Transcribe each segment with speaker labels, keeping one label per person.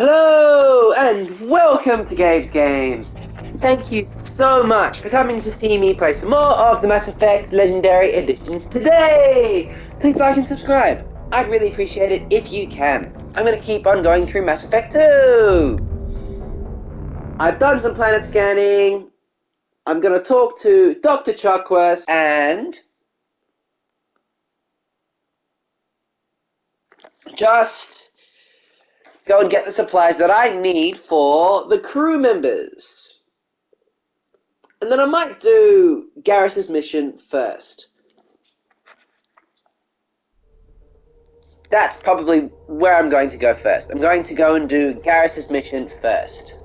Speaker 1: Hello and welcome to Gabe's Games. Thank you so much for coming to see me play some more of the Mass Effect Legendary Edition today. Please like and subscribe. I'd really appreciate it if you can. I'm going to keep on going through Mass Effect 2. I've done some planet scanning. I'm going to talk to Dr. Chuckworth and just go and get the supplies that I need for the crew members. And then I might do Garrus's mission first. That's probably where I'm going to go first. I'm going to go and do Garrus's mission first.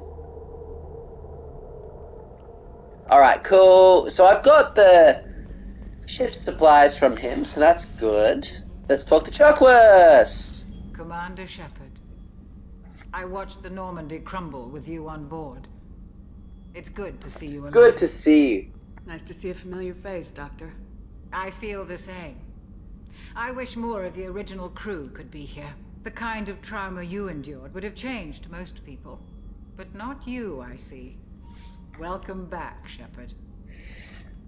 Speaker 1: Alright, cool. So I've got the ship's supplies from him, so that's good. Let's talk to Chuckworth.
Speaker 2: Commander Shepard. I watched the Normandy crumble with you on board. It's good to see you alive.
Speaker 1: Good to see you.
Speaker 3: Nice to see a familiar face, Doctor.
Speaker 2: I feel the same. I wish more of the original crew could be here. The kind of trauma you endured would have changed most people. But not you, I see. Welcome back, Shepard.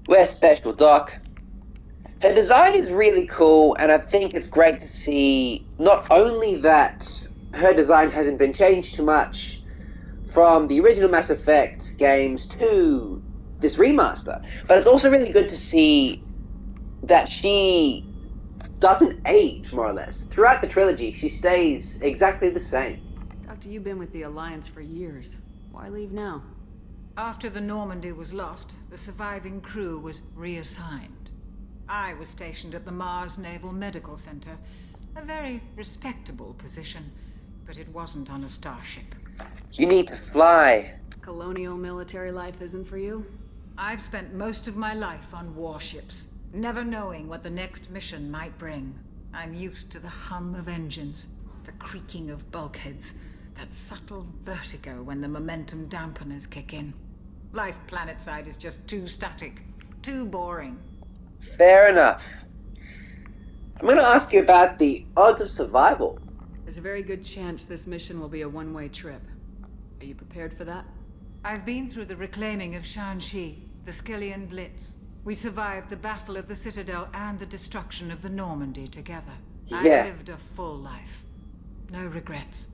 Speaker 1: We're special, Doc. Her design is really cool, and I think it's great to see not only that her design hasn't been changed too much from the original Mass Effect games to this remaster, but it's also really good to see that she doesn't age, more or less. Throughout the trilogy, she stays exactly the same.
Speaker 3: Doctor, you've been with the Alliance for years. Why leave now?
Speaker 2: After the Normandy was lost, the surviving crew was reassigned. I was stationed at the Mars Naval Medical Center, a very respectable position, but it wasn't on a starship.
Speaker 1: You need to fly.
Speaker 3: Colonial military life isn't for you?
Speaker 2: I've spent most of my life on warships, never knowing what the next mission might bring. I'm used to the hum of engines, the creaking of bulkheads, that subtle vertigo when the momentum dampeners kick in. Life planetside is just too static, too boring.
Speaker 1: Fair enough. I'm going to ask you about the odds of survival.
Speaker 3: There's a very good chance this mission will be a one-way trip. Are you prepared for that?
Speaker 2: I've been through the reclaiming of Shanxi, the Skillian Blitz. We survived the Battle of the Citadel and the destruction of the Normandy together. I lived a full life. No regrets.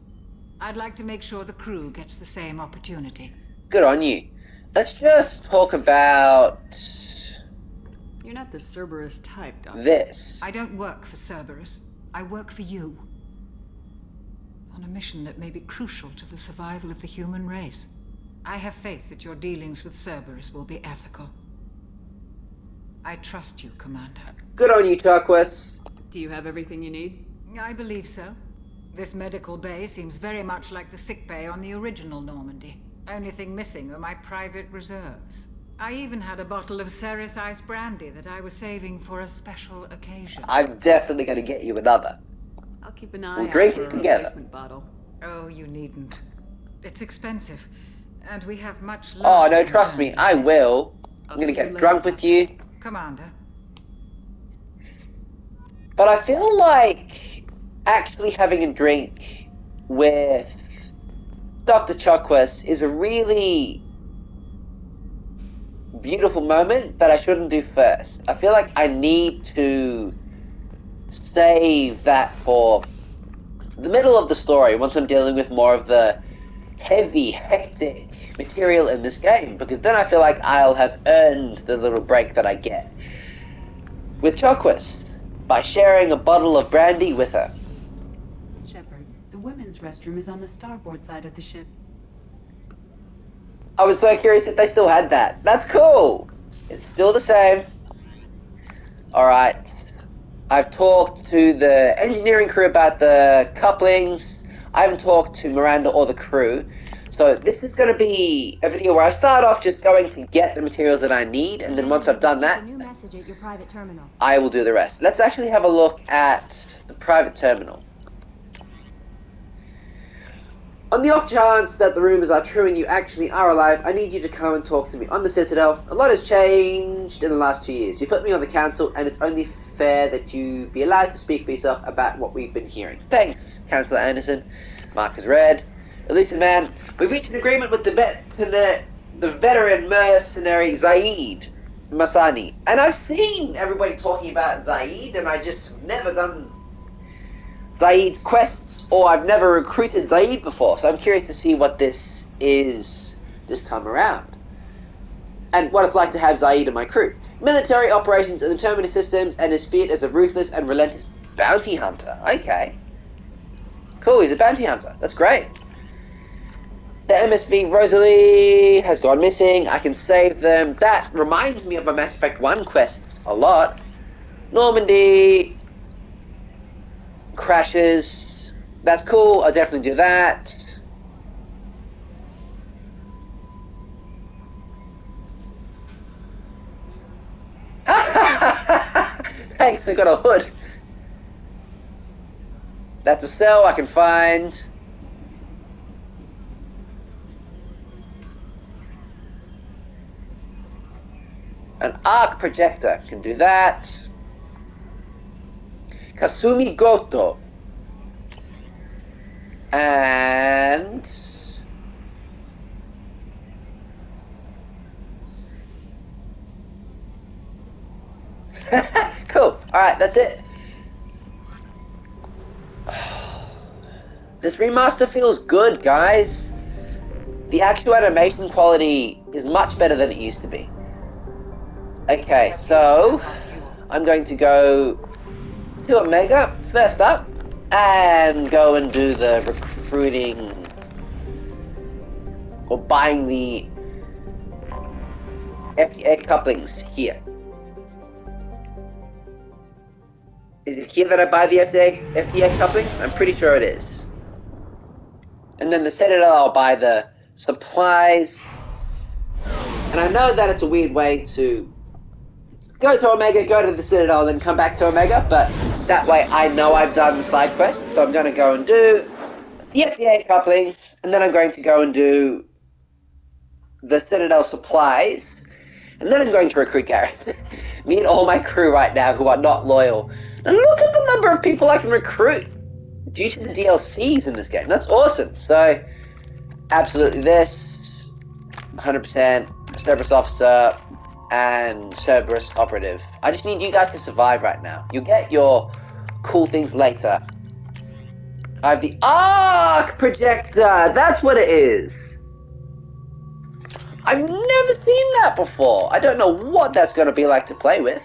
Speaker 2: I'd like to make sure the crew gets the same opportunity.
Speaker 1: Good on you. Let's just talk about
Speaker 3: You're not the Cerberus type, Doctor.
Speaker 1: this.
Speaker 2: I don't work for Cerberus. I work for you. On a mission that may be crucial to the survival of the human race. I have faith that your dealings with Cerberus will be ethical. I trust you, Commander.
Speaker 1: Good on you, Chuckworth.
Speaker 3: Do you have everything you need?
Speaker 2: I believe so. This medical bay seems very much like the sick bay on the original Normandy. Only thing missing are my private reserves. I even had a bottle of Ceres Ice brandy that I was saving for a special occasion.
Speaker 1: I'm definitely going to get you another.
Speaker 3: I'll keep an eye
Speaker 1: We'll
Speaker 3: out
Speaker 1: drink
Speaker 3: for
Speaker 1: it
Speaker 3: a
Speaker 1: together.
Speaker 3: replacement bottle.
Speaker 2: Oh, you needn't. It's expensive, and we have much
Speaker 1: Oh,
Speaker 2: larger
Speaker 1: no, trust me,
Speaker 2: concerns.
Speaker 1: I will. I'm
Speaker 3: I'll
Speaker 1: going to
Speaker 3: see you
Speaker 1: get
Speaker 3: later,
Speaker 1: drunk with you.
Speaker 2: Commander.
Speaker 1: But I feel like actually having a drink with Dr. Chuckworth is a really beautiful moment that I shouldn't do first. I feel like I need to save that for the middle of the story once I'm dealing with more of the heavy, hectic material in this game, because then I feel like I'll have earned the little break that I get with Chuckworth by sharing a bottle of brandy with her.
Speaker 4: Shepard, the women's restroom is on the starboard side of the ship.
Speaker 1: I was so curious if they still had that. That's cool. It's still the same. Alright. I've talked to the engineering crew about the couplings. I haven't talked to Miranda or the crew. So this is going to be a video where I start off just going to get the materials that I need, and then once I've done that,
Speaker 5: A new message at your private terminal.
Speaker 1: I will do the rest. Let's actually have a look at the private terminal. On the off chance that the rumors are true and you actually are alive, I need you to come and talk to me on the Citadel. A lot has changed in the last 2 years. You put me on the council, and it's only fair that you be allowed to speak for yourself about what we've been hearing. Thanks, Councillor Anderson. Mark is red. Elusive man, we've reached an agreement with the veteran mercenary Zaid Masani. And I've seen everybody talking about Zaid, and I just never done Zaid's quests, or I've never recruited Zaid before, so I'm curious to see what this is this time around. And what it's like to have Zaid in my crew. Military operations in the Terminus systems, and is feared as a ruthless and relentless bounty hunter. Okay. Cool, he's a bounty hunter. That's great. The MSV Rosalie has gone missing. I can save them. That reminds me of my Mass Effect 1 quests a lot. Normandy crashes. That's cool. I'll definitely do that. Thanks, I got a hood. That's a cell I can find. An arc projector can do that. Kasumi Goto. And cool. Alright, that's it. This remaster feels good, guys. The actual animation quality is much better than it used to be. Okay, so I'm going to go to Omega first up and go and do the recruiting or buying the FDA couplings here. Is it here that I buy the FDA couplings? I'm pretty sure it is. And then the Citadel, I'll buy the supplies. And I know that it's a weird way to go to Omega, go to the Citadel, then come back to Omega, but that way I know I've done the side quest, so I'm going to go and do the FDA couplings, and then I'm going to go and do the Citadel supplies, and then I'm going to recruit Gareth. Me and all my crew right now who are not loyal. And look at the number of people I can recruit due to the DLCs in this game. That's awesome. So, absolutely this, 100%, Cerberus Officer, and Cerberus Operative. I just need you guys to survive right now. You'll get your cool things later. I have the arc projector. That's what it is. I've never seen that before. I don't know what that's going to be like to play with.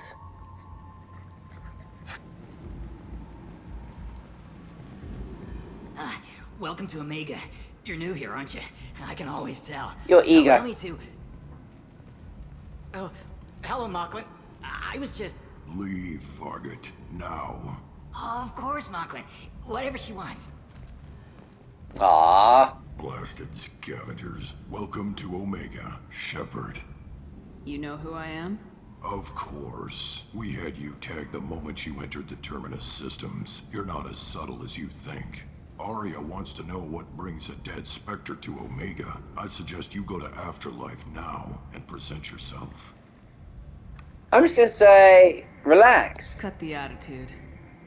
Speaker 6: Welcome to Omega. You're new here, aren't you? I can always tell.
Speaker 1: You're eager.
Speaker 6: Allow me to... Oh, hello, Mocklin. I was just...
Speaker 7: Leave, Fargate, now.
Speaker 6: Oh, of course, Mocklin. Whatever she wants.
Speaker 1: Ah.
Speaker 7: Blasted scavengers. Welcome to Omega, Shepard.
Speaker 3: You know who I am?
Speaker 7: Of course. We had you tagged the moment you entered the Terminus systems. You're not as subtle as you think. Aria wants to know what brings a dead Spectre to Omega. I suggest you go to Afterlife now and present yourself.
Speaker 1: I'm just going to say, relax.
Speaker 3: Cut the attitude.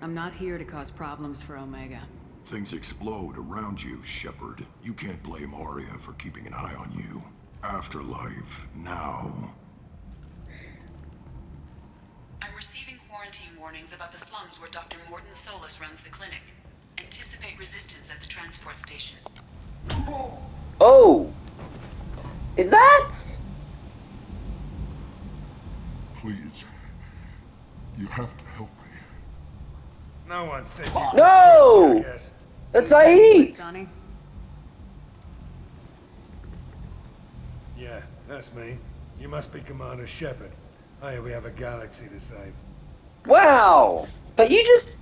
Speaker 3: I'm not here to cause problems for Omega.
Speaker 7: Things explode around you, Shepard. You can't blame Aria for keeping an eye on you. Afterlife, now.
Speaker 4: I'm receiving quarantine warnings about the slums where Dr. Morton Solus runs the clinic. Anticipate resistance at the transport station.
Speaker 1: Oh! Is that?
Speaker 7: Please. You have to help me.
Speaker 8: No one said you
Speaker 1: No!
Speaker 8: yes.
Speaker 1: That's Zaid!
Speaker 3: Sonny?
Speaker 8: Yeah, that's me. You must be Commander Shepard. Hey, we have a galaxy to save.
Speaker 1: Wow! But you just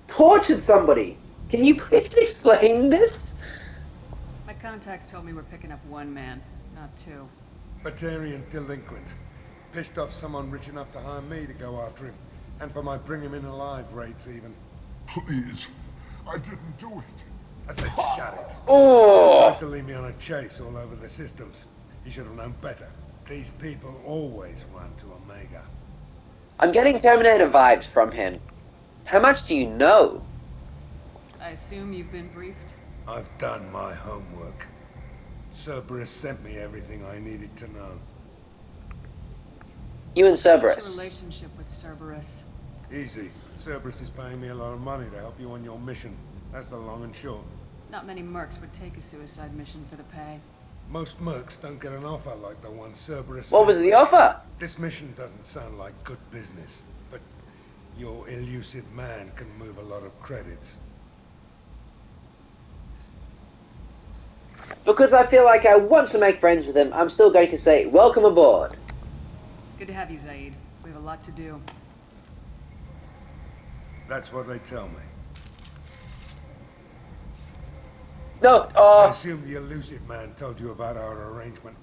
Speaker 1: tortured somebody. Can you please explain this?
Speaker 3: My contacts told me we're picking up one man, not two.
Speaker 8: Batarian delinquent. Pissed off someone rich enough to hire me to go after him. And for my bring him in alive rates even.
Speaker 7: Please. I didn't do it.
Speaker 8: I said shut it.
Speaker 1: Oh!
Speaker 8: Tried to leave me on a chase all over the systems. You should have known better. These people always run to Omega.
Speaker 1: I'm getting Terminator vibes from him. How much do you know?
Speaker 3: I assume you've been briefed?
Speaker 8: I've done my homework. Cerberus sent me everything I needed to know.
Speaker 1: You and
Speaker 3: What's your
Speaker 1: Cerberus.
Speaker 3: relationship with Cerberus?
Speaker 8: Easy. Cerberus is paying me a lot of money to help you on your mission. That's the long and short.
Speaker 3: Not many mercs would take a suicide mission for the pay.
Speaker 8: Most mercs don't get an offer like the one Cerberus
Speaker 1: What was
Speaker 8: sent
Speaker 1: the
Speaker 8: me.
Speaker 1: offer?
Speaker 8: This mission doesn't sound like good business, but your elusive man can move a lot of credits.
Speaker 1: Because I feel like I want to make friends with him, I'm still going to say, welcome aboard.
Speaker 3: Good to have you, Zaid. We have a lot to do.
Speaker 8: That's what they tell me.
Speaker 1: No,
Speaker 8: I assume the elusive man told you about our arrangement.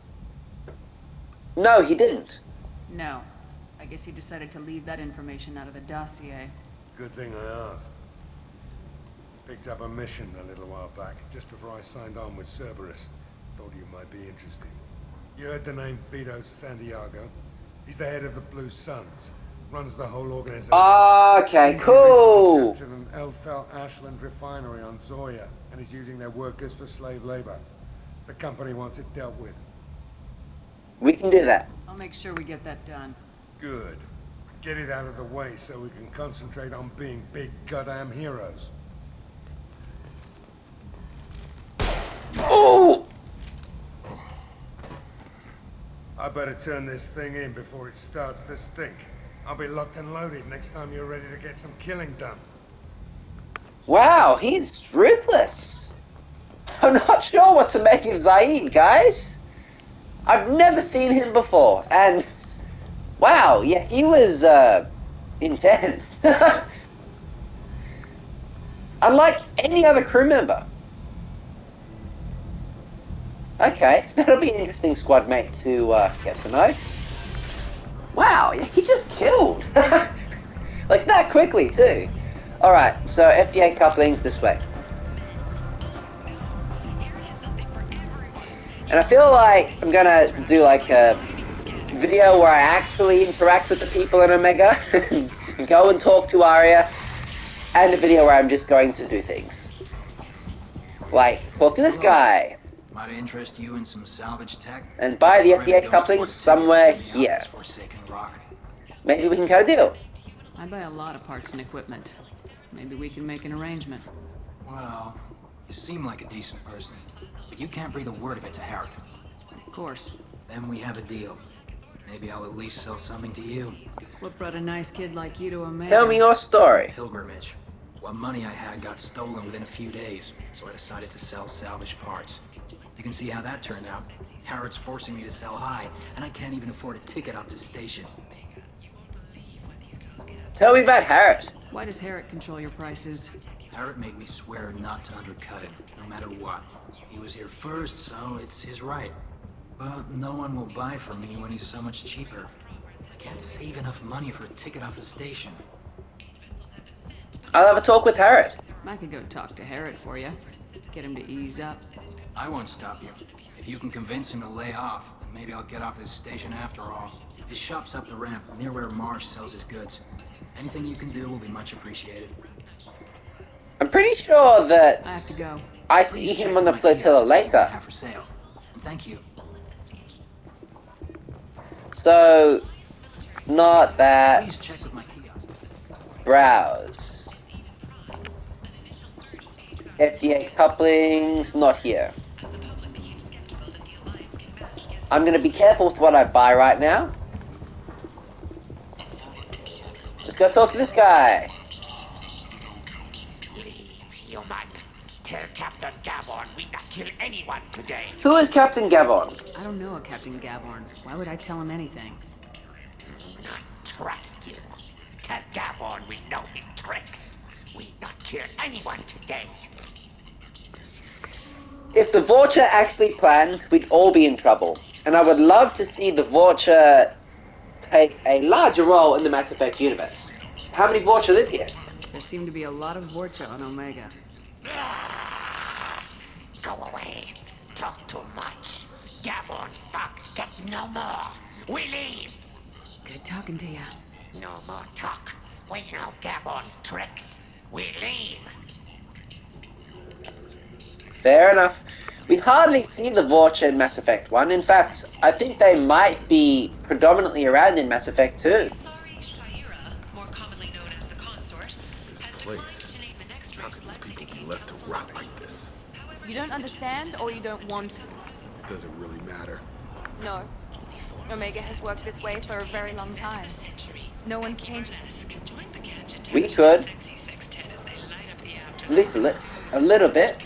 Speaker 1: no, he didn't.
Speaker 3: No. I guess he decided to leave that information out of the dossier.
Speaker 8: Good thing I asked. Picked up a mission a little while back, just before I signed on with Cerberus. Thought you might be interested. You heard the name Vito Santiago? He's the head of the Blue Suns. Runs the whole organization.
Speaker 1: Okay,
Speaker 8: He
Speaker 1: cool.
Speaker 8: captured an Eldfell Ashland refinery on Zoya, and is using their workers for slave labor. The company wants it dealt with.
Speaker 1: We can do that.
Speaker 3: I'll make sure we get that done.
Speaker 8: Good. Get it out of the way so we can concentrate on being big goddamn heroes.
Speaker 1: Oh!
Speaker 8: I better turn this thing in before it starts to stink. I'll be locked and loaded next time you're ready to get some killing done.
Speaker 1: Wow, he's ruthless. I'm not sure what to make of Zaid, guys. I've never seen him before, and wow, yeah, he was intense. Unlike any other crew member. Okay, that'll be an interesting squad mate to get to know. Wow, yeah, he just killed. Like that quickly too. Alright, so FDA couplings this way. And I feel like I'm gonna do like a video where I actually interact with the people in Omega, go and talk to Arya, and a video where I'm just going to do things. Like, talk to this guy,
Speaker 6: Might interest you in some salvage tech.
Speaker 1: and buy the
Speaker 6: Private
Speaker 1: FDA
Speaker 6: ghost
Speaker 1: couplings
Speaker 6: work
Speaker 1: somewhere
Speaker 6: tech in
Speaker 1: here.
Speaker 6: this Forsaken rock.
Speaker 1: Maybe we can cut a deal.
Speaker 3: I buy a lot of parts and equipment. Maybe we can make an arrangement.
Speaker 6: Well, you seem like a decent person, but you can't breathe a word of it to Harry.
Speaker 3: Of course.
Speaker 6: Then we have a deal. Maybe I'll at least sell something to you.
Speaker 3: What brought a nice kid like you to Omega?
Speaker 1: Tell me your story.
Speaker 6: Pilgrimage. What money I had got stolen within a few days, so I decided to sell salvage parts. You can see how that turned out. Harrod's forcing me to sell high, and I can't even afford a ticket off this station.
Speaker 1: Tell me about Harrod.
Speaker 3: Why does Herrick control your prices?
Speaker 6: Harrod made me swear not to undercut it, no matter what. He was here first, so it's his right. But no one will buy from me when he's so much cheaper. I can't save enough money for a ticket off the station.
Speaker 1: I'll have a talk with Harrod.
Speaker 3: I could go talk to Herrick for you. Get him to ease up.
Speaker 6: I won't stop you. If you can convince him to lay off, then maybe I'll get off this station after all. His shop's up the ramp, near where Marsh sells his goods. Anything you can do will be much appreciated.
Speaker 1: I'm pretty sure that
Speaker 3: I have to go.
Speaker 1: I see
Speaker 6: Please
Speaker 1: him
Speaker 6: check
Speaker 1: on the
Speaker 6: my kiosks
Speaker 1: flotilla
Speaker 6: to see what they
Speaker 1: later.
Speaker 6: have for sale. And thank you.
Speaker 1: So, not that.
Speaker 6: Please check with my kiosk.
Speaker 1: Browse. FDA couplings, not here. I'm gonna be careful with what I buy right now. Let's go talk to this guy.
Speaker 9: Leave, human. Tell Captain Gavon we not kill anyone today.
Speaker 1: Who is Captain Gavon?
Speaker 3: I don't know a Captain Gavorn. Why would I tell him anything?
Speaker 9: Not trust you. Tell Gavon we know his tricks. We not kill anyone today.
Speaker 1: If the Vorcha actually planned, we'd all be in trouble. And I would love to see the Vorcha take a larger role in the Mass Effect universe. How many Vorcha live here?
Speaker 3: There seem to be a lot of Vorcha on Omega.
Speaker 9: Go away. Talk too much. Gavon's thugs get no more. We leave.
Speaker 3: Good talking to you.
Speaker 9: No more talk. We know Gavon's tricks. We leave.
Speaker 1: Fair enough. We hardly see the Vorcha in Mass Effect 1. In fact, I think they might be predominantly around in Mass Effect 2.
Speaker 4: More commonly known as the Consort,
Speaker 10: This
Speaker 4: has
Speaker 10: place.
Speaker 4: declined to name the next
Speaker 10: How
Speaker 4: race
Speaker 10: could these
Speaker 4: likely
Speaker 10: people
Speaker 4: to
Speaker 10: be
Speaker 4: gain
Speaker 10: left to
Speaker 4: this
Speaker 10: rot
Speaker 4: authority.
Speaker 10: like this?
Speaker 11: You don't understand or you don't want to?
Speaker 10: Does it really matter?
Speaker 11: No. Omega has worked this way for a very long time. No one's changed.
Speaker 1: We could. At least a little bit.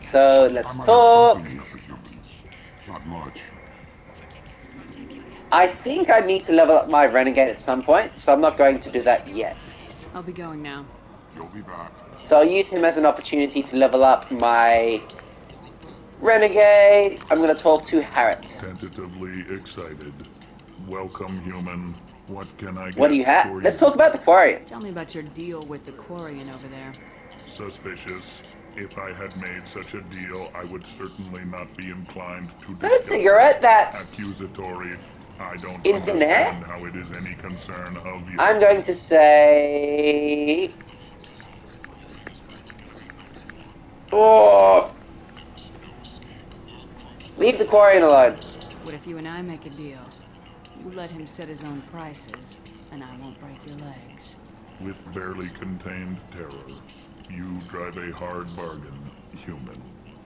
Speaker 1: So let's talk.
Speaker 7: Not much.
Speaker 1: I think I need to level up my Renegade at some point, so I'm not going to do that yet.
Speaker 3: I'll be going now.
Speaker 7: You'll be back.
Speaker 1: So I'll use him as an opportunity to level up my Renegade. I'm going to talk to Harriet.
Speaker 12: Tentatively excited. Welcome, human. What can I get?
Speaker 1: What do you have? Let's talk about the Quarry.
Speaker 3: Tell me about your deal with the Quarian over there.
Speaker 12: Suspicious. If I had made such a deal, I would certainly not be inclined to
Speaker 1: Is that a cigarette that's
Speaker 12: accusatory. I don't
Speaker 1: in thin air?
Speaker 12: understand how it is any concern of you.
Speaker 1: I'm going to say... Oh! Leave the Quarian alone.
Speaker 3: What if you and I make a deal? You let him set his own prices, and I won't break your legs.
Speaker 12: With barely contained terror, you drive a hard bargain, human.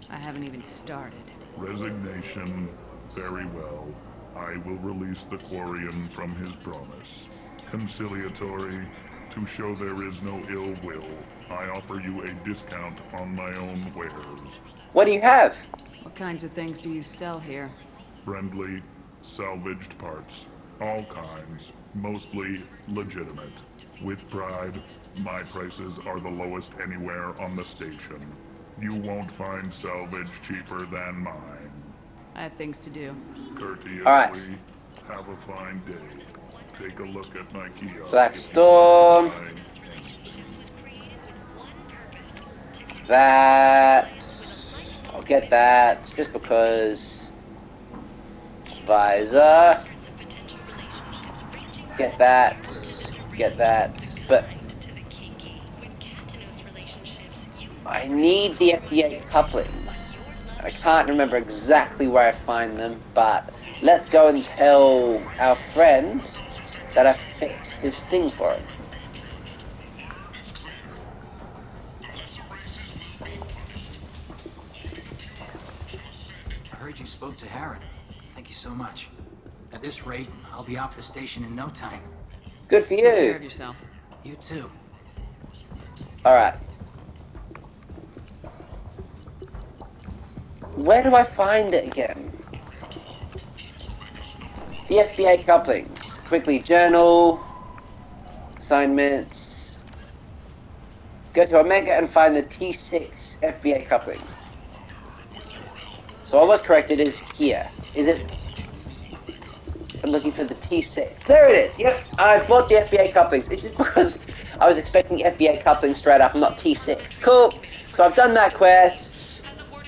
Speaker 3: I haven't even started.
Speaker 12: Resignation. Very well. I will release the Quarian from his promise. Conciliatory. To show there is no ill will, I offer you a discount on my own wares.
Speaker 1: What do you have?
Speaker 3: What kinds of things do you sell here?
Speaker 12: Friendly, salvaged parts. All kinds. Mostly legitimate. With pride, my prices are the lowest anywhere on the station. You won't find salvage cheaper than mine.
Speaker 3: I have things to do.
Speaker 12: Courteously,
Speaker 1: Alright.
Speaker 12: have a fine day. Take a look at my kiosk.
Speaker 1: Black Storm. That. I'll get that just because. Visor. Get that. Get that. But I need the FDA couplings. I can't remember exactly where I find them, but let's go and tell our friend that I fixed his thing for him.
Speaker 6: I heard you spoke to Harriet. Thank you so much. At this rate, I'll be off the station in no time.
Speaker 1: Good for
Speaker 3: Take care
Speaker 1: you.
Speaker 3: of yourself.
Speaker 6: You too.
Speaker 1: Alright. Where do I find it again? The FBA couplings. Quickly journal. Assignments. Go to Omega and find the T6 FBA couplings. So I was correct, it is here. Is it? I'm looking for the T6. There it is! Yep, I bought the FBA couplings. It's just because I was expecting FBA couplings straight up, not T6. Cool. So I've done that quest.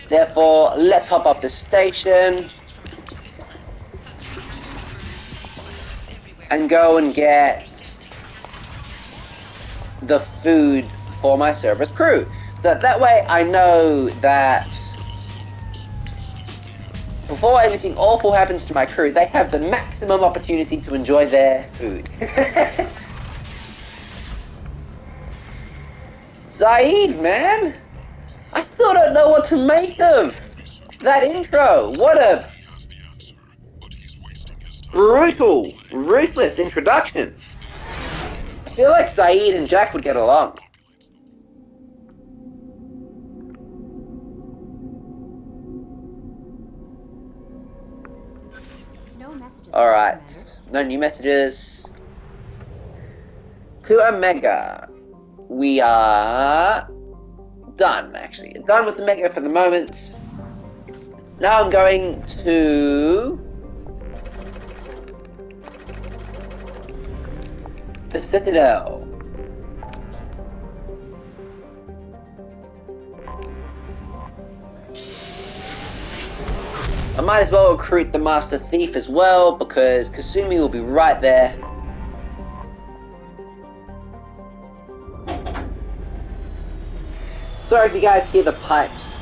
Speaker 1: Therefore, let's hop off the station. And go and get the food for my Cerberus crew. So that way I know that before anything awful happens to my crew, they have the maximum opportunity to enjoy their food. Zaid, man! I still don't know what to make of that intro. What a brutal, ruthless introduction. I feel like Zaid and Jack would get along.
Speaker 5: No messages.
Speaker 1: Alright, no new messages. To Omega. We are done, actually. Done with Omega for the moment. Now I'm going to the Citadel. I might as well recruit the Master Thief as well, because Kasumi will be right there. Sorry if you guys hear the pipes.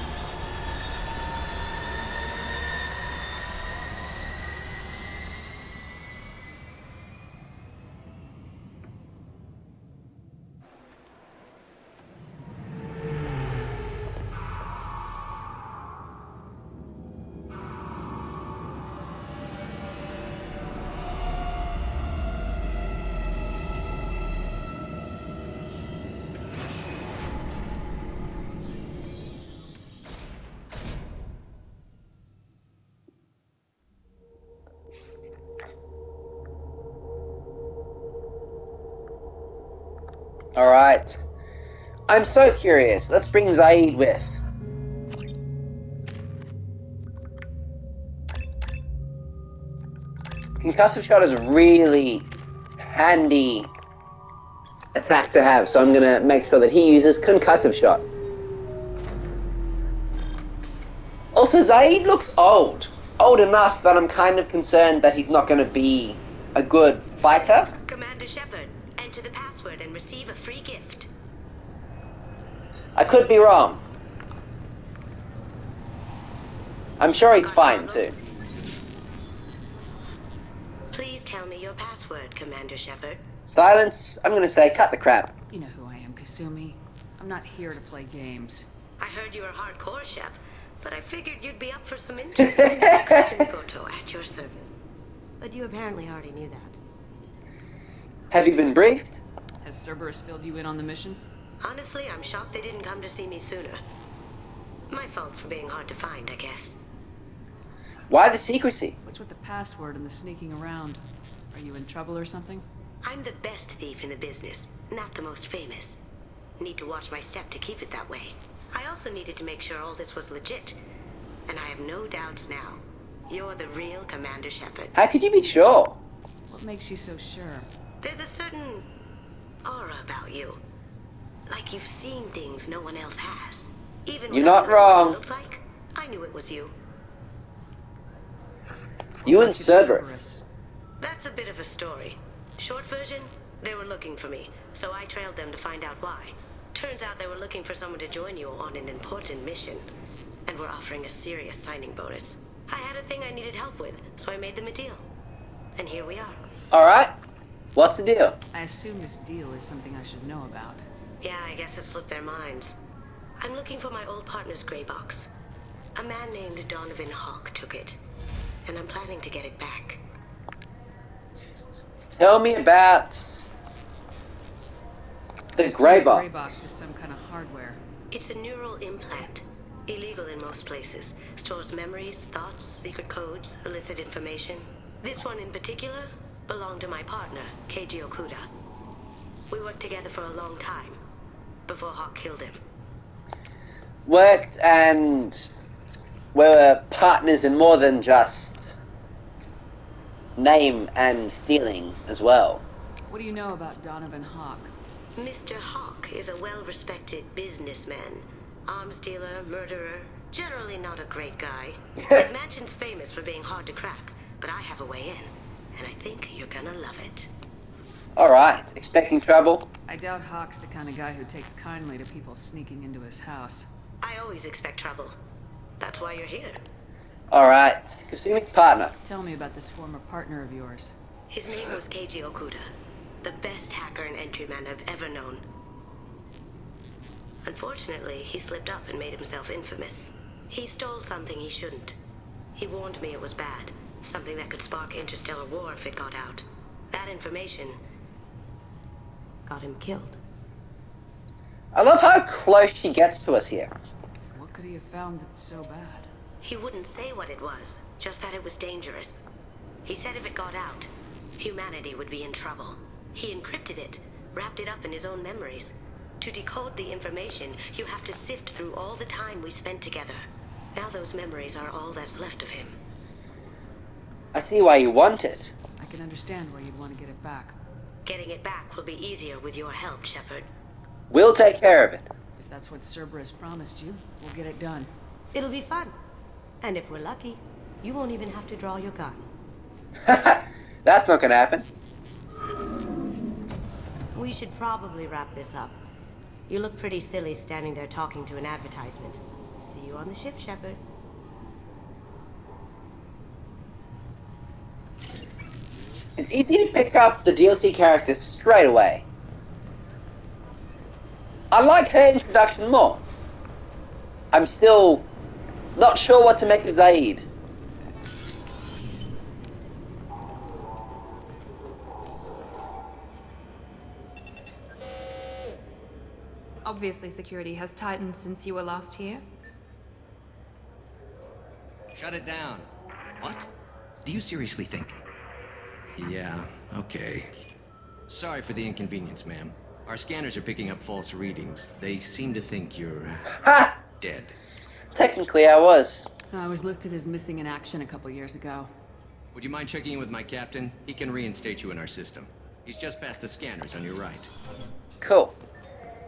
Speaker 1: Alright. I'm so curious. Let's bring Zaid with. Concussive shot is a really handy attack to have, so I'm gonna make sure that he uses concussive shot. Also, Zaid looks old. Old enough that I'm kind of concerned that he's not gonna be a good fighter.
Speaker 13: Commander Shepard, enter the password and receive a free gift.
Speaker 1: I could be wrong. I'm sure he's fine too.
Speaker 13: Please tell me your password, Commander Shepard.
Speaker 1: Silence. I'm gonna say cut the crap.
Speaker 3: You know who I am, Kasumi. I'm not here to play games.
Speaker 13: I heard you were hardcore, Shep, but I figured you'd be up for some intrigue. Kasumi Goto at your service. But you apparently already knew that.
Speaker 1: Have you been briefed?
Speaker 3: Has Cerberus filled you in on the mission?
Speaker 13: Honestly, I'm shocked they didn't come to see me sooner. My fault for being hard to find, I guess.
Speaker 1: Why the secrecy?
Speaker 3: What's with the password and the sneaking around? Are you in trouble or something?
Speaker 13: I'm the best thief in the business, not the most famous. Need to watch my step to keep it that way. I also needed to make sure all this was legit. And I have no doubts now. You're the real Commander Shepard.
Speaker 1: How could you be sure?
Speaker 3: What makes you so sure?
Speaker 13: There's a certain aura about you. Like you've seen things no one else has. Even
Speaker 1: You're not wrong.
Speaker 13: Looked like, I knew it was you.
Speaker 1: You and Cerberus.
Speaker 13: That's a bit of a story. Short version, they were looking for me, so I trailed them to find out why. Turns out they were looking for someone to join you on an important mission, and were offering a serious signing bonus. I had a thing I needed help with, so I made them a deal. And here we are.
Speaker 1: Alright. What's the deal?
Speaker 3: I assume this deal is something I should know about.
Speaker 13: Yeah, I guess it slipped their minds. I'm looking for my old partner's gray box. A man named Donovan Hawk took it, and I'm planning to get it back.
Speaker 1: Tell me about the gray box.
Speaker 3: Gray box is some kind of hardware.
Speaker 13: It's a neural implant. Illegal in most places. Stores memories, thoughts, secret codes, illicit information. This one in particular belonged to my partner, Keiji Okuda. We worked together for a long time, before Hawk killed him.
Speaker 1: Worked and were partners in more than just name and stealing as well.
Speaker 3: What do you know about Donovan Hawk?
Speaker 13: Mr. Hawk is a well-respected businessman. Arms dealer, murderer, generally not a great guy. His mansion's famous for being hard to crack, but I have a way in, and I think you're gonna love it.
Speaker 1: Alright, expecting trouble?
Speaker 3: I doubt Hawk's the kind of guy who takes kindly to people sneaking into his house.
Speaker 13: I always expect trouble. That's why you're here.
Speaker 1: Alright, Kasumi's partner.
Speaker 3: Tell me about this former partner of yours.
Speaker 13: His name was Keiji Okuda, the best hacker and entryman I've ever known. Unfortunately, he slipped up and made himself infamous. He stole something he shouldn't. He warned me it was bad, something that could spark interstellar war if it got out. That information got him killed.
Speaker 1: I love how close she gets to us here.
Speaker 3: What could he have found that's so bad?
Speaker 13: He wouldn't say what it was, just that it was dangerous. He said if it got out, humanity would be in trouble. He encrypted it, wrapped it up in his own memories. To decode the information, you have to sift through all the time we spent together. Now those memories are all that's left of him.
Speaker 1: I see why you want it.
Speaker 3: I can understand why you'd want to get it back.
Speaker 13: Getting it back will be easier with your help, Shepard.
Speaker 1: We'll take care of it.
Speaker 3: If that's what Cerberus promised you, we'll get it done.
Speaker 13: It'll be fun. And if we're lucky, you won't even have to draw your gun.
Speaker 1: That's not gonna happen.
Speaker 13: We should probably wrap this up. You look pretty silly standing there talking to an advertisement. See you on the ship, Shepard.
Speaker 1: It's easy to pick up the DLC characters straight away. I like her introduction more. I'm still not sure what to make of Zaid.
Speaker 14: Obviously, security has tightened since you were last here.
Speaker 15: Shut it down. What? Do you seriously think? Yeah, okay. Sorry for the inconvenience, ma'am. Our scanners are picking up false readings. They seem to think you're...
Speaker 1: Ha!
Speaker 15: dead.
Speaker 1: Technically, I was.
Speaker 3: I was listed as missing in action a couple years ago.
Speaker 15: Would you mind checking in with my captain? He can reinstate you in our system. He's just past the scanners on your right.
Speaker 1: Cool.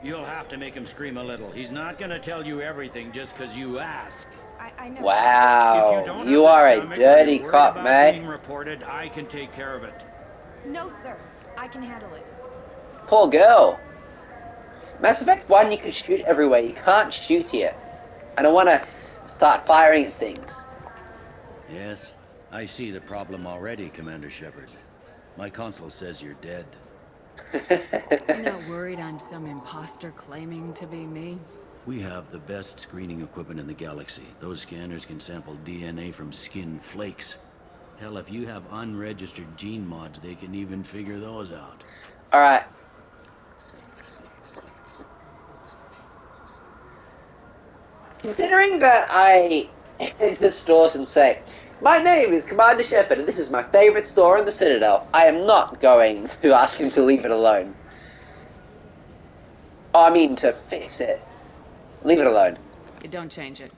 Speaker 16: You'll have to make him scream a little. He's not gonna tell you everything just because you ask.
Speaker 5: I know.
Speaker 1: Wow, you are a dirty cop, mate.
Speaker 16: Being reported, I can take care of it.
Speaker 5: No, sir. I can handle it.
Speaker 1: Poor girl. Mass Effect 1, you can shoot everywhere. You can't shoot here. I don't want to start firing at things.
Speaker 16: Yes, I see the problem already, Commander Shepard. My console says you're dead.
Speaker 3: You're not worried I'm some imposter claiming to be me?
Speaker 16: We have the best screening equipment in the galaxy. Those scanners can sample DNA from skin flakes. Hell, if you have unregistered gene mods, they can even figure those out.
Speaker 1: Alright. Considering that I enter stores and say, my name is Commander Shepard and this is my favorite store in the Citadel, I am not going to ask him to leave it alone. Oh, I mean to fix it. Leave it alone.
Speaker 3: You don't change it.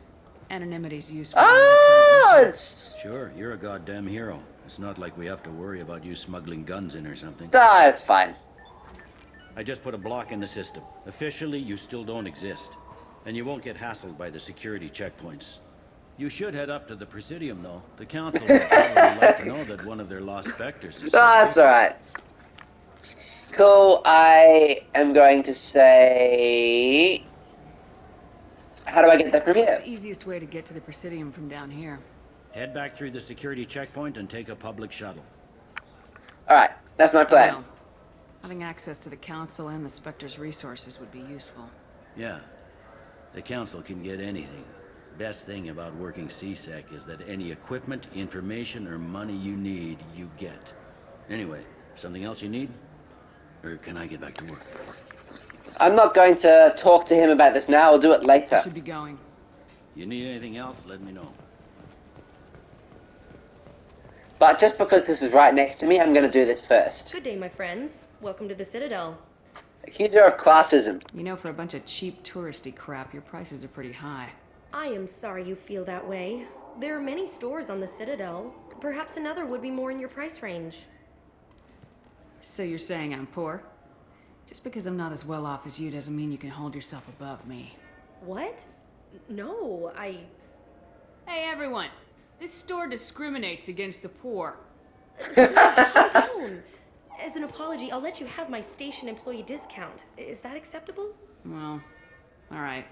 Speaker 3: Anonymity's useful.
Speaker 1: Ah, it's...
Speaker 16: Sure, you're a goddamn hero. It's not like we have to worry about you smuggling guns in or something.
Speaker 1: Ah, it's fine.
Speaker 16: I just put a block in the system. Officially, you still don't exist. And you won't get hassled by the security checkpoints. You should head up to the Presidium, though. The Council would probably like to know that one of their lost specters is...
Speaker 1: Ah, that's alright. Cool, I am going to say... How do I get that from here?
Speaker 3: It's the easiest way to get to the Presidium from down here.
Speaker 16: Head back through the security checkpoint and take a public shuttle.
Speaker 1: Alright, that's my plan.
Speaker 3: Well, having access to the Council and the Spectre's resources would be useful.
Speaker 16: Yeah. The Council can get anything. Best thing about working CSEC is that any equipment, information, or money you need, you get. Anyway, something else you need? Or can I get back to work?
Speaker 1: I'm not going to talk to him about this now, I'll do it later.
Speaker 3: Should be going.
Speaker 16: You need anything else, let me know.
Speaker 1: But just because this is right next to me, I'm going to do this first.
Speaker 17: Good day, my friends. Welcome to the Citadel.
Speaker 1: Accuser of classism.
Speaker 3: You know, for a bunch of cheap touristy crap, your prices are pretty high.
Speaker 17: I am sorry you feel that way. There are many stores on the Citadel. Perhaps another would be more in your price range.
Speaker 3: So you're saying I'm poor? Just because I'm not as well off as you doesn't mean you can hold yourself above me.
Speaker 17: What? No, I...
Speaker 3: Hey, everyone! This store discriminates against the poor.
Speaker 17: Please, calm down. As an apology, I'll let you have my station employee discount. Is that acceptable?
Speaker 3: Well, alright.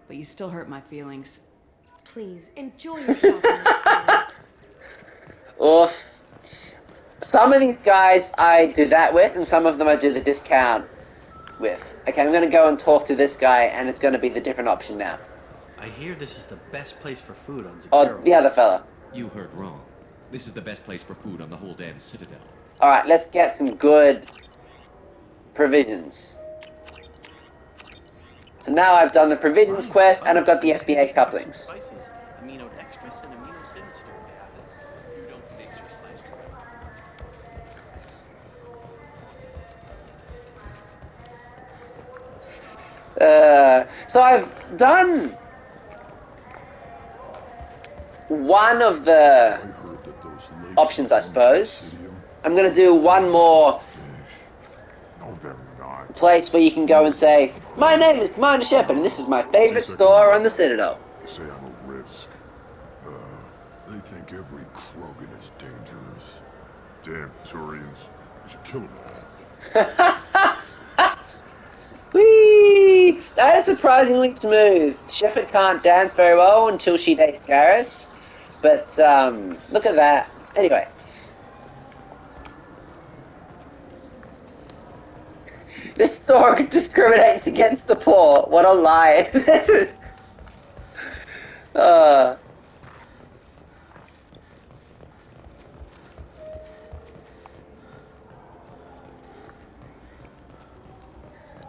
Speaker 3: But you still hurt my feelings.
Speaker 17: Please, enjoy your shopping experience.
Speaker 1: Oof. Some of these guys I do that with, and some of them I do the discount with. Okay, I'm going to go and talk to this guy, and it's going to be the different option now.
Speaker 18: I hear this is the best place for food on Zakiro.
Speaker 1: Oh, the other fella.
Speaker 19: You heard wrong. This is the best place for food on the whole damn Citadel.
Speaker 1: Alright, let's get some good provisions. So now I've done the provisions quest, and I've got the FBA couplings.
Speaker 18: Spices, amino dextrose and amino sinister added. You don't mix your spice correctly.
Speaker 1: So I've done one of the options, I suppose. I'm gonna do one more place where you can go and say, my name is Commander Shepard, and this is my favorite store on the Citadel.
Speaker 7: Say I'm a risk. They think every Krogan is dangerous.
Speaker 12: Damn Turians. We should kill them.
Speaker 1: Whee! That is surprisingly smooth. Shepard can't dance very well until she dates Garrus. But, look at that. Anyway. This store discriminates against the poor. What a lie.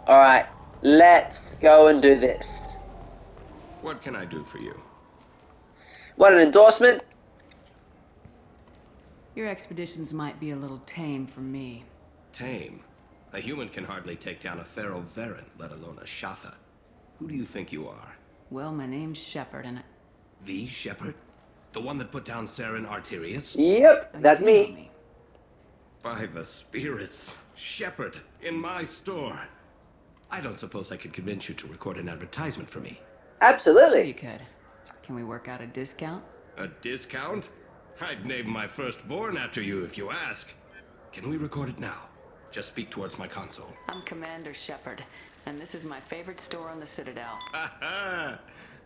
Speaker 1: Alright, let's go and do this.
Speaker 15: What can I do for you?
Speaker 1: What, an endorsement?
Speaker 3: Your expeditions might be a little tame for me.
Speaker 15: Tame?
Speaker 20: A human can hardly take down a Pharaoh Varen, let alone a Shatha. Who do you think you are?
Speaker 3: Well, my name's Shepard, and
Speaker 20: The Shepard? The one that put down Saren Arterius?
Speaker 1: Yep, that's me.
Speaker 20: By the spirits, Shepard, in my store. I don't suppose I could convince you to record an advertisement for me.
Speaker 1: Absolutely.
Speaker 3: Sure you could. Can we work out a discount?
Speaker 20: A discount? I'd name my firstborn after you if you ask. Can we record it now? Just speak towards my console.
Speaker 3: I'm Commander Shepard, and this is my favorite store on the Citadel.
Speaker 20: Ha ha!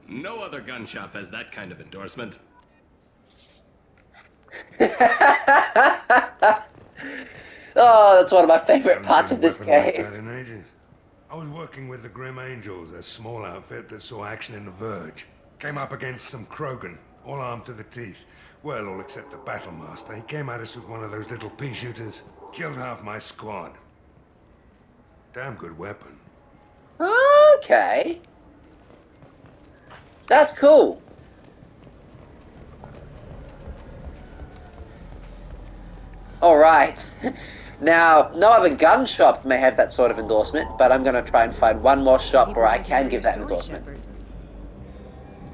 Speaker 20: No other gun shop has that kind of endorsement.
Speaker 1: Oh, that's one of my favorite parts of this game.
Speaker 8: Like that in ages. I was working with the Grim Angels, a small outfit that saw action in the Verge. Came up against some Krogan, all armed to the teeth. Well, all except the Battlemaster. He came at us with one of those little pea shooters. Killed half my squad. Damn good weapon.
Speaker 1: Okay. That's cool. Alright. Now, no other gun shop may have that sort of endorsement, but I'm going to try and find one more shop where I can give that endorsement.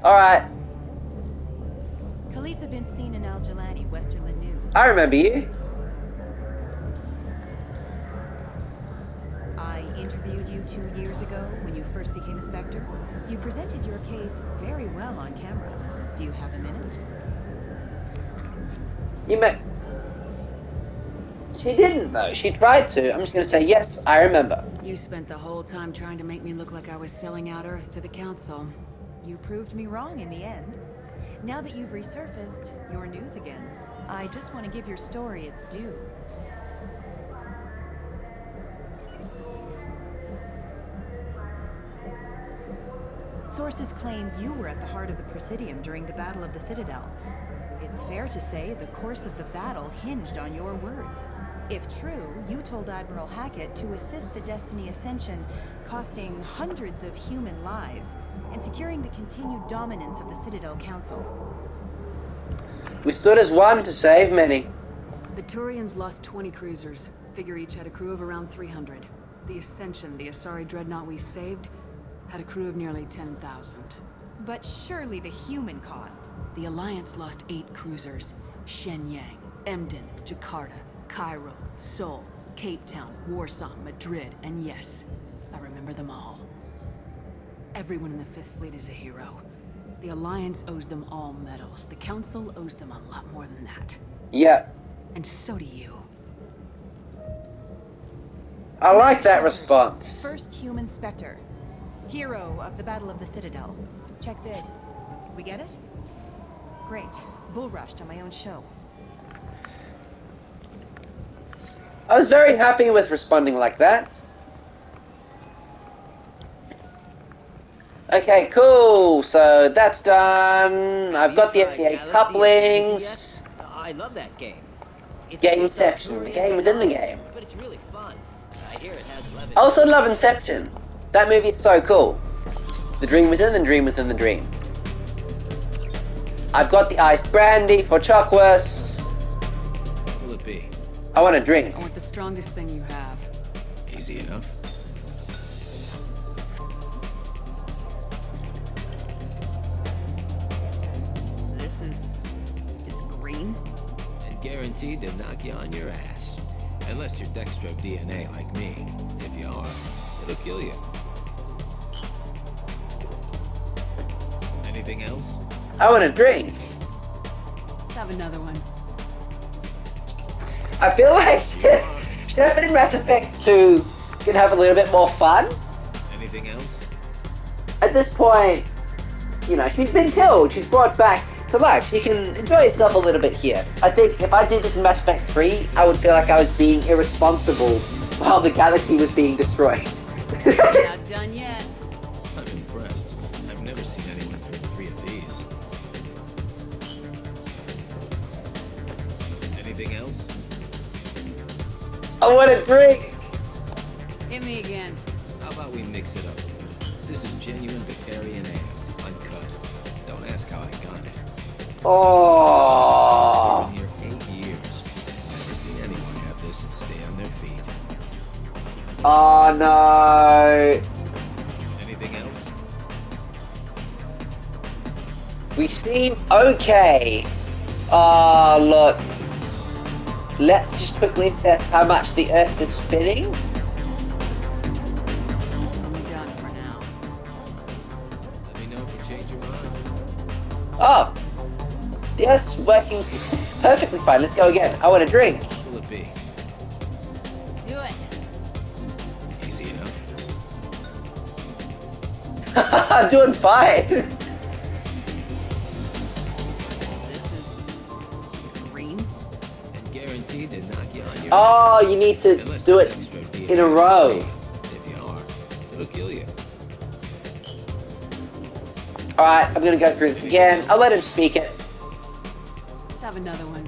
Speaker 1: Alright.
Speaker 21: Kalisa been seen in Al-Jalani, Westerland News.
Speaker 1: I remember you.
Speaker 21: I interviewed you 2 years ago when you first became a Spectre. You presented your case very well on camera. Do you have a minute?
Speaker 1: You met... She didn't, though. She tried to. I'm just going to say, yes, I remember.
Speaker 3: You spent the whole time trying to make me look like I was selling out Earth to the Council.
Speaker 21: You proved me wrong in the end. Now that you've resurfaced, you're news again. I just want to give your story its due. Sources claim you were at the heart of the Presidium during the Battle of the Citadel. It's fair to say the course of the battle hinged on your words. If true, you told Admiral Hackett to assist the Destiny Ascension, costing hundreds of human lives, and securing the continued dominance of the Citadel Council.
Speaker 1: We stood as one to save many.
Speaker 3: The Turians lost 20 cruisers. Figure each had a crew of around 300. The Ascension, the Asari dreadnought we saved, had a crew of nearly 10,000.
Speaker 21: But surely the human cost.
Speaker 3: The Alliance lost 8 cruisers. Shenyang, Emden, Jakarta, Cairo, Seoul, Cape Town, Warsaw, Madrid, and yes, I remember them all. Everyone in the Fifth Fleet is a hero. The Alliance owes them all medals. The Council owes them a lot more than that.
Speaker 1: Yeah.
Speaker 3: And so do you.
Speaker 1: I like that response.
Speaker 21: First human Spectre. Hero of the Battle of the Citadel. Check bid. We get it? Great. Bull rushed on my own show.
Speaker 1: I was very happy with responding like that. Okay, cool. So that's done. I've got the FDA couplings.
Speaker 22: I love that game.
Speaker 1: Gameception, the game within the game.
Speaker 22: But it's really fun. I hear it has 11.
Speaker 1: I also love Inception. That movie is so cool. The dream within the dream within the dream. I've got the iced brandy for Chocwas.
Speaker 15: What will it be?
Speaker 1: I want a drink.
Speaker 3: I want the strongest thing you have.
Speaker 15: Easy enough.
Speaker 3: It's green?
Speaker 19: And guaranteed to knock you on your ass. Unless you're Dextro DNA like me. If you are, it'll kill you. Anything else?
Speaker 1: I want a drink.
Speaker 3: Let's have another one.
Speaker 1: I feel like Shepard in Mass Effect 2 can have a little bit more fun.
Speaker 19: Anything else?
Speaker 1: At this point, you know, she's been killed. She's brought back to life. She can enjoy herself a little bit here. I think if I did this in Mass Effect 3, I would feel like I was being irresponsible while the galaxy was being destroyed.
Speaker 3: Not done yet.
Speaker 19: I'm impressed. I've never seen anyone drink 3 of these. Anything else?
Speaker 1: I want a drink.
Speaker 3: Hit me again.
Speaker 19: How about we mix it up? This is genuine Batarian ale, uncut. Don't ask how I got it.
Speaker 1: Oh.
Speaker 19: I've been serving here 8 years. Never seen anyone have this and stay on their feet.
Speaker 1: Oh no!
Speaker 19: Anything else?
Speaker 1: We seem okay. Oh look. Let's just quickly assess how much the Earth is spinning.
Speaker 3: I'm done for now.
Speaker 19: Let me know if you change your mind.
Speaker 1: Oh! The Earth's working perfectly fine. Let's go again. I want a drink.
Speaker 19: What will it be?
Speaker 3: Do it.
Speaker 19: Easy enough.
Speaker 1: I'm doing fine.
Speaker 3: It's green.
Speaker 19: And guaranteed to knock you on your
Speaker 1: Oh,
Speaker 19: ass.
Speaker 1: you need to
Speaker 19: Unless
Speaker 1: do
Speaker 19: the
Speaker 1: it
Speaker 19: extra DNA
Speaker 1: in a row.
Speaker 19: If you are, it'll kill you.
Speaker 1: Alright, I'm gonna go through this again. I'll let him speak it.
Speaker 3: Let's have another one.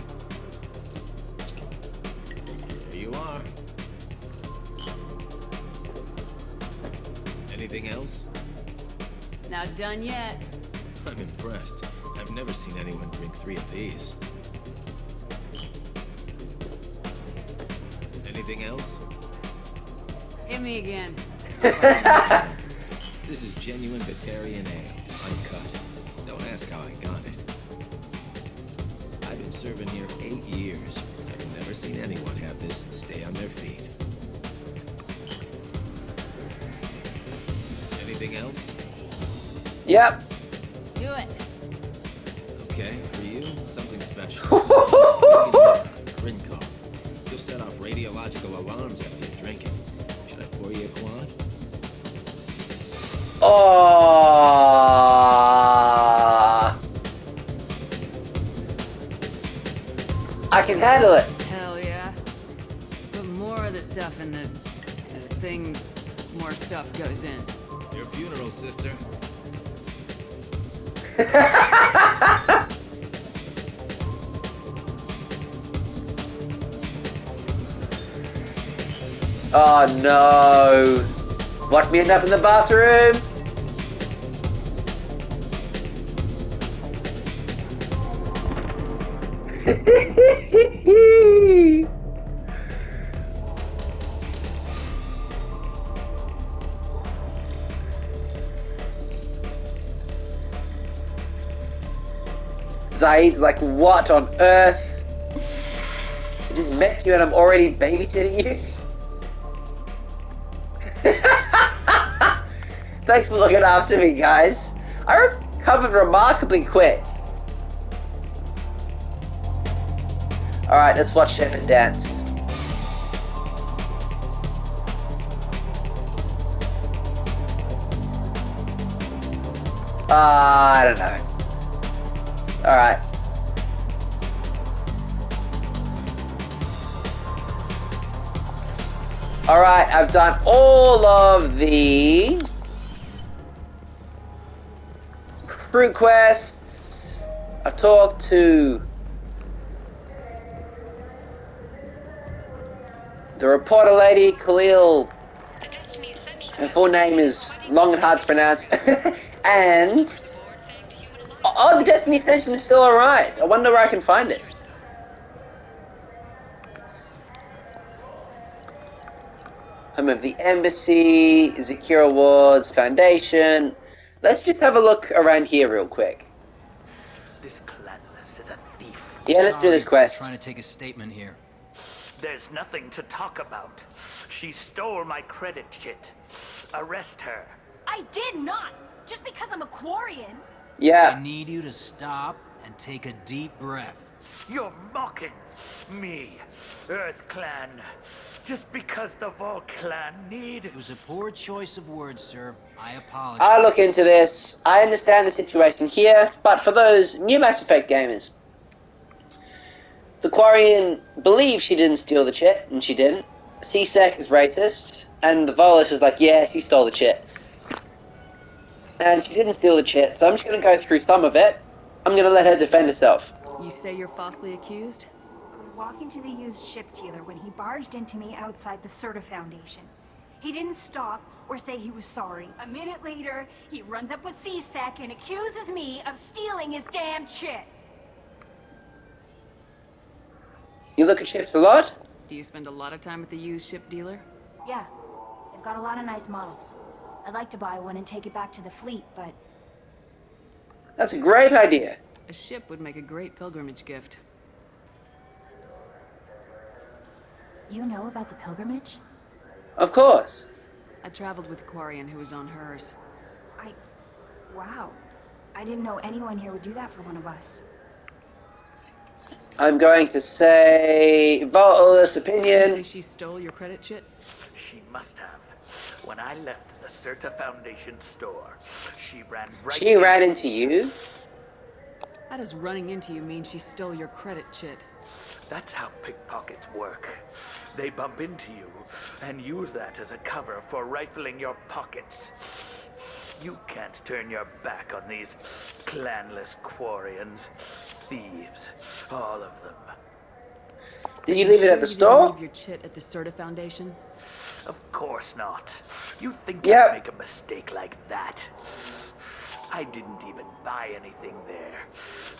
Speaker 19: Here you are. Anything else?
Speaker 3: Not done yet.
Speaker 19: I'm impressed. I've never seen anyone drink 3 apiece. Anything else?
Speaker 3: Hit me again.
Speaker 19: This is genuine Batarian ale, uncut. Don't ask how I got it. I've been serving here 8 years. I've never seen anyone have this and stay on their feet. Anything else?
Speaker 1: Yep.
Speaker 3: Do it.
Speaker 19: Okay, for you, something special. Rinco. You'll set off radiological alarms after you drink it. Should I pour you a quad?
Speaker 1: Oh, I can handle it.
Speaker 3: Hell yeah. Put more of the stuff in the thing, more stuff goes in.
Speaker 19: Your funeral, sister.
Speaker 1: Oh no. Watch me end up in the bathroom. Zaid's like, what on earth? I just met you and I'm already babysitting you? Thanks for looking after me, guys. I recovered remarkably quick. Alright, let's watch Shepard dance. I don't know. Alright. Alright, I've done all of the crew quests. I've talked to the reporter lady, Khalil. Her full name is long and hard to pronounce. And oh, the Destiny Ascension is still alright. I wonder where I can find it. Home of the Embassy, Zakira Ward's Foundation. Let's just have a look around here real quick.
Speaker 2: This Clanless is a thief.
Speaker 1: Yeah, let's do this quest.
Speaker 6: I'm trying to take a statement here.
Speaker 2: There's nothing to talk about. She stole my credit chit. Arrest her.
Speaker 5: I did not! Just because I'm a Quarian.
Speaker 1: Yeah.
Speaker 6: I need you to stop and take a deep breath.
Speaker 2: You're mocking me, Earth Clan. Just because the Vol Clan need...
Speaker 6: It was a poor choice of words, sir. I apologize.
Speaker 1: I'll look into this. I understand the situation here, but for those new Mass Effect gamers, the Quarian believes she didn't steal the chit, and she didn't. C-Sec is racist, and the Volus is like, yeah, she stole the chit. And she didn't steal the chit, so I'm just going to go through some of it. I'm going to let her defend herself.
Speaker 3: You say you're falsely accused?
Speaker 9: I was walking to the used ship dealer when he barged into me outside the Serta Foundation. He didn't stop or say he was sorry. A minute later, he runs up with C-Sec and accuses me of stealing his damn chit.
Speaker 1: You look at ships a lot?
Speaker 3: Do you spend a lot of time at the used ship dealer?
Speaker 9: Yeah, Got a lot of nice models. I'd like to buy one and take it back to the fleet, but...
Speaker 1: That's a great idea.
Speaker 3: A ship would make a great pilgrimage gift.
Speaker 9: You know about the pilgrimage?
Speaker 1: Of course.
Speaker 3: I traveled with a Quarian who was on hers.
Speaker 9: Wow. I didn't know anyone here would do that for one of us.
Speaker 1: I'm going to say... vote this
Speaker 3: You
Speaker 1: opinion.
Speaker 3: say she stole your credit chit?
Speaker 2: She must have. When I left the Certa Foundation store, she ran right
Speaker 1: She ran into you?
Speaker 3: How does running into you mean she stole your credit chit?
Speaker 2: That's how pickpockets work. They bump into you and use that as a cover for rifling your pockets. You can't turn your back on these clanless Quarians. Thieves, all of them.
Speaker 1: Did you leave it at the
Speaker 3: You didn't
Speaker 1: store?
Speaker 3: leave your chit at the Certa Foundation?
Speaker 2: Of course not. You think
Speaker 1: Yep.
Speaker 2: I'd make a mistake like that? I didn't even buy anything there.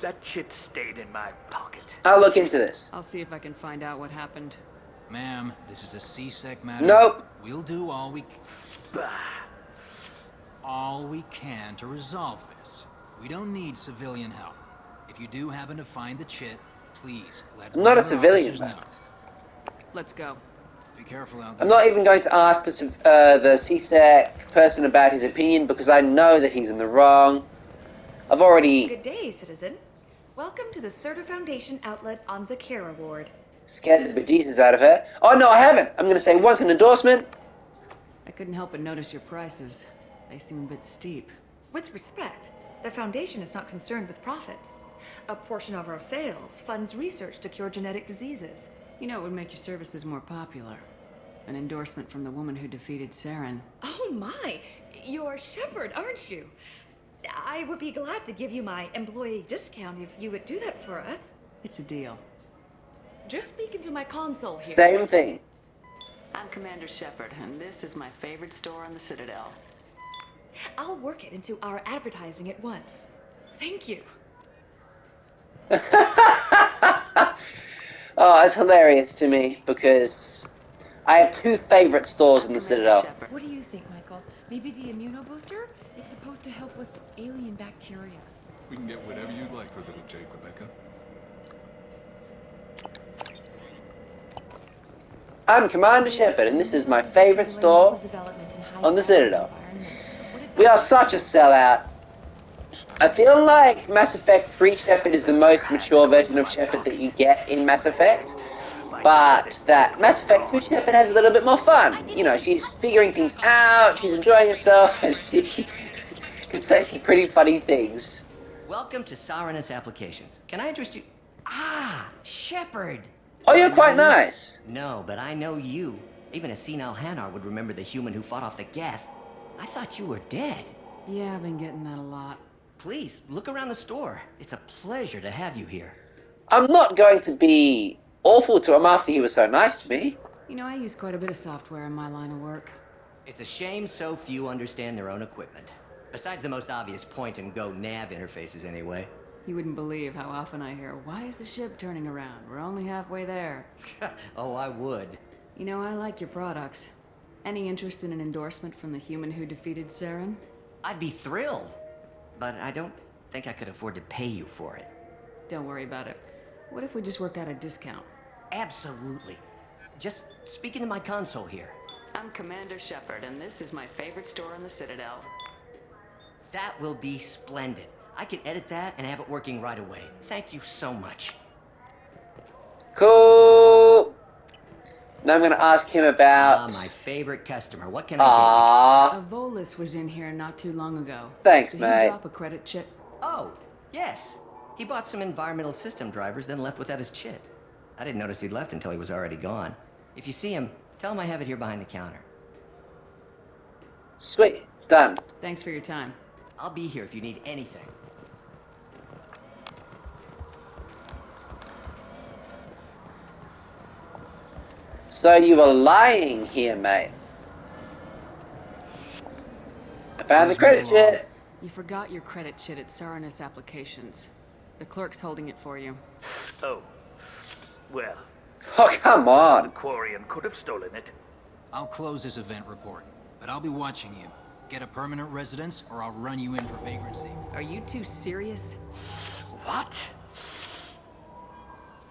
Speaker 2: That shit stayed in my pocket.
Speaker 1: I'll look into this.
Speaker 3: I'll see if I can find out what happened.
Speaker 6: Ma'am, this is a C-Sec matter.
Speaker 1: Nope.
Speaker 6: We'll do all we
Speaker 2: Bah.
Speaker 6: can to resolve this. We don't need civilian help. If you do happen to find the chit, please let
Speaker 1: I'm not a
Speaker 6: other
Speaker 1: civilian,
Speaker 6: officers
Speaker 1: man.
Speaker 6: know.
Speaker 3: Let's go.
Speaker 6: Be careful out there.
Speaker 1: I'm not even going to ask the CSEC person about his opinion because I know that he's in the wrong. I've already
Speaker 4: Good day, citizen. Welcome to the Certa Foundation outlet on Zakera Ward.
Speaker 1: scared the bejesus out of her. Oh, no, I haven't. I'm going to say once an endorsement.
Speaker 3: I couldn't help but notice your prices. They seem a bit steep.
Speaker 4: With respect, the Foundation is not concerned with profits. A portion of our sales funds research to cure genetic diseases.
Speaker 3: You know, it would make your services more popular. An endorsement from the woman who defeated Saren.
Speaker 4: Oh my! You're Shepard, aren't you? I would be glad to give you my employee discount if you would do that for us.
Speaker 3: It's a deal.
Speaker 4: Just speaking to my console here.
Speaker 1: Same thing.
Speaker 3: I'm Commander Shepard, and this is my favorite store on the Citadel.
Speaker 4: I'll work it into our advertising at once. Thank you.
Speaker 1: Oh, it's hilarious to me because I have two favorite stores in the Citadel.
Speaker 17: What do you think, Michael? Maybe the immunobooster? It's supposed to help with alien bacteria.
Speaker 10: We can get whatever you'd like for little Jake, Rebecca.
Speaker 1: I'm Commander Shepard, and this is my favorite store on the Citadel. We are such a sellout. I feel like Mass Effect 3 Shepard is the most mature version of Shepard that you get in Mass Effect, but that Mass Effect 2 Shepard has a little bit more fun. You know, she's figuring things out, she's enjoying herself, and she can say some pretty funny things.
Speaker 22: Welcome to Sourness Applications. Can I interest you? Ah, Shepard.
Speaker 1: Oh, you're quite nice.
Speaker 22: No, but I know you. Even a senile Hanar would remember the human who fought off the Geth. I thought you were dead.
Speaker 3: Yeah, I've been getting that a lot.
Speaker 22: Please, look around the store. It's a pleasure to have you here.
Speaker 1: I'm not going to be awful to him after he was so nice to me.
Speaker 3: You know, I use quite a bit of software in my line of work.
Speaker 22: It's a shame so few understand their own equipment. Besides the most obvious point-and-go nav interfaces, anyway.
Speaker 3: You wouldn't believe how often I hear, "Why is the ship turning around? We're only halfway there."
Speaker 22: Oh, I would.
Speaker 3: You know, I like your products. Any interest in an endorsement from the human who defeated Saren?
Speaker 22: I'd be thrilled. But I don't think I could afford to pay you for it.
Speaker 3: Don't worry about it. What if we just work out a discount?
Speaker 22: Absolutely. Just speaking to my console here.
Speaker 3: I'm Commander Shepard, and this is my favorite store on the Citadel.
Speaker 22: That will be splendid. I can edit that and have it working right away. Thank you so much.
Speaker 1: Cool. Now I'm going to ask him about...
Speaker 22: my favorite customer. What can I do?
Speaker 3: A Volus was in here not too long ago.
Speaker 1: Thanks,
Speaker 3: Did
Speaker 1: mate.
Speaker 3: he drop a credit chit?
Speaker 22: Oh, yes. He bought some environmental system drivers, then left without his chit. I didn't notice he'd left until he was already gone. If you see him, tell him I have it here behind the counter.
Speaker 1: Sweet. Done.
Speaker 3: Thanks for your time.
Speaker 22: I'll be here if you need anything.
Speaker 1: So you were lying here, mate. I found the credit chit.
Speaker 3: You forgot your credit chit at Sourness Applications. The clerk's holding it for you.
Speaker 2: Oh. Well.
Speaker 1: Oh, come on.
Speaker 2: The Quarian could have stolen it.
Speaker 6: I'll close this event report. but I'll be watching you. Get a permanent residence, or I'll run you in for vagrancy.
Speaker 3: Are you two serious?
Speaker 2: What?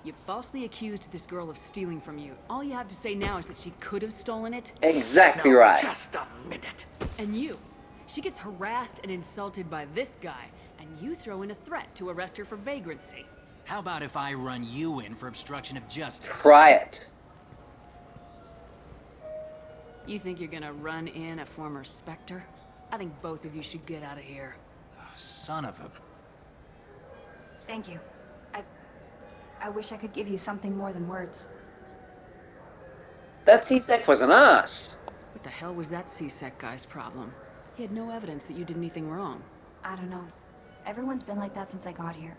Speaker 3: You falsely accused this girl of stealing from you. All you have to say now is that she could have stolen it?
Speaker 1: Exactly right.
Speaker 2: Just a minute.
Speaker 3: And you? She gets harassed and insulted by this guy, and you throw in a threat to arrest her for vagrancy.
Speaker 6: How about if I run you in for obstruction of justice?
Speaker 1: Try it.
Speaker 3: You think you're gonna run in a former Spectre? I think both of you should get out of here.
Speaker 6: Son of a...
Speaker 9: Thank you. I wish I could give you something more than words.
Speaker 1: That C-Sec was an ass.
Speaker 3: What the hell was that C-Sec guy's problem? He had no evidence that you did anything wrong.
Speaker 9: I don't know. Everyone's been like that since I got here.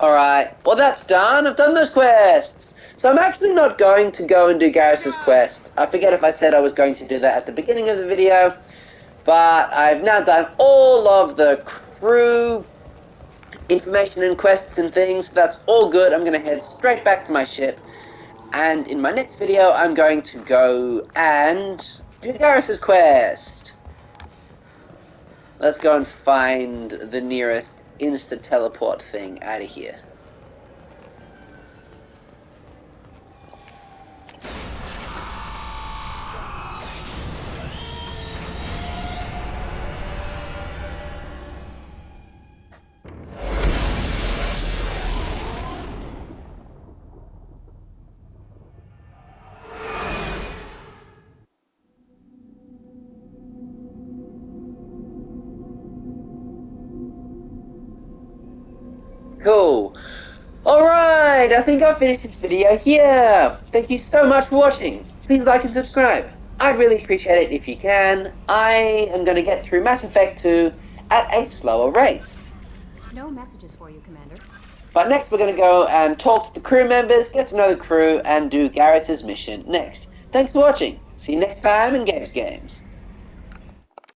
Speaker 1: Alright, well that's done. I've done those quests. So I'm actually not going to go and do Garrus's quest. I forget if I said I was going to do that at the beginning of the video. But I've now done all of the crew information and quests and things. That's all good. I'm going to head straight back to my ship. And in my next video, I'm going to go and do Garrus's quest. Let's go and find the nearest insta-teleport thing out of here. Cool. Alright, I think I've finished this video here. Thank you so much for watching. Please like and subscribe. I'd really appreciate it if you can. I am going to get through Mass Effect 2 at a slower rate.
Speaker 11: No messages for you, Commander.
Speaker 1: But next we're going to go and talk to the crew members, get to know the crew, and do Garrus's mission next. Thanks for watching. See you next time in Games.